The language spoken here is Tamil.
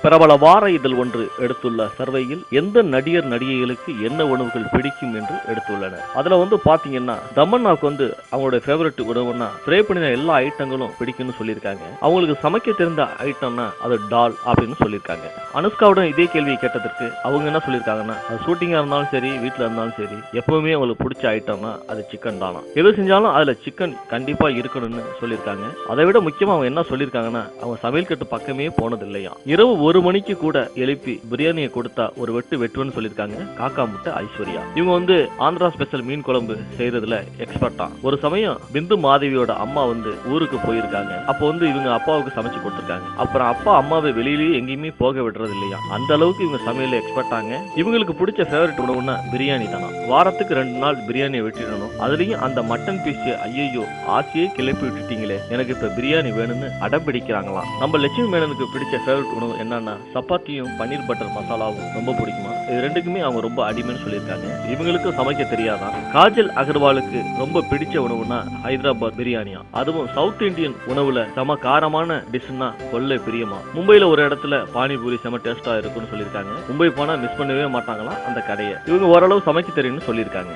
பிரபல வார இதழ் ஒன்று எடுத்துள்ள சர்வேயில் எந்த நடிகர் நடிகைகளுக்கு என்ன உணவுகள் பிடிக்கும் என்று எடுத்துள்ளனர். அதுல பாத்தீங்கன்னா தமன்னாவுக்கு அவங்களுடைய ஃபேவரட் உணவுன்னா ஃப்ரை பண்ணின எல்லா ஐட்டங்களும் பிடிக்கும்னு சொல்லியிருக்காங்க. அவங்களுக்கு சமைக்க தெரிந்த ஐட்டம்னா அது டால் அப்படின்னு சொல்லியிருக்காங்க. அனுஷ்காவுடன் இதே கேள்வியை கேட்டதற்கு அவங்க என்ன சொல்லியிருக்காங்கன்னா, அது ஷூட்டிங்கா இருந்தாலும் சரி வீட்டுல இருந்தாலும் சரி எப்பவுமே அவங்களுக்கு பிடிச்ச ஐட்டம்னா அது சிக்கன் தானா. எது செஞ்சாலும் அதுல சிக்கன் கண்டிப்பா இருக்கணும்னு சொல்லியிருக்காங்க. அதை விட முக்கியமா அவங்க என்ன சொல்லியிருக்காங்கன்னா, அவங்க சமையல் கட்டு பக்கமே போனது இல்லையா. இரவு 1 மணிக்கு கூட எழுப்பி பிரியாணியை கொடுத்தா ஒரு வெட்டுன்னு சொல்லியிருக்காங்க காக்கா முட்டை ஐஸ்வர்யா. இவங்க ஆந்திரா ஸ்பெஷல் மீன் குழம்பு செய்யறதுல எக்ஸ்பர்ட்டா. ஒரு சமயம் பிந்து மாதவியோட அம்மா ஊருக்கு போயிருக்காங்க. அப்போ இவங்க அப்பாவுக்கு சமைச்சு கொடுத்திருக்காங்க. அப்புறம் அப்பா அம்மாவை வெளியிலேயே எங்கேயுமே போக விடுறது இல்லையா. அந்த அளவுக்கு இவங்க சமையல எக்ஸ்பர்ட்டாங்க. இவங்களுக்கு பிடிச்ச ஃபேவரட் உணவுன்னா பிரியாணி தானா. வாரத்துக்கு 2 நாள் பிரியாணியை வெட்டிடணும். அதுலயும் அந்த மட்டன் பீஸ் ஐயோ ஆசையே கிளப்பி விட்டுட்டீங்களே, எனக்கு இப்ப பிரியாணி வேணும்னு அடம் பிடிக்கிறாங்களாம். நம்ம லட்சுமி மேனனுக்கு பிடிச்ச ஃபேவரட் உணவு என்னன்னா சப்பாத்தியும் பன்னீர் பட்டர் மசாலாவும் ரொம்ப பிடிக்குமா. இது ரெண்டுக்குமே அவங்க ரொம்ப அடிமைன்னு சொல்லியிருக்காங்க. இவங்களுக்கு சமைக்க தெரியாதான். காஜல் அகர்வாலுக்கு ரொம்ப பிடிச்ச உணவுனா ஹைதராபாத் பிரியாணியா. அதுவும் சவுத் இந்தியன் உணவுல செம காரமான டிஷ்னா கொள்ளை பிரியமா. மும்பைல ஒரு இடத்துல பானிபூரி செம டேஸ்டா இருக்குன்னு சொல்லியிருக்காங்க. மும்பை போனா மிஸ் பண்ணவே மாட்டாங்களாம் அந்த கடையை. இவங்க ஓரளவு சமைக்க தெரியும்னு சொல்லியிருக்காங்க.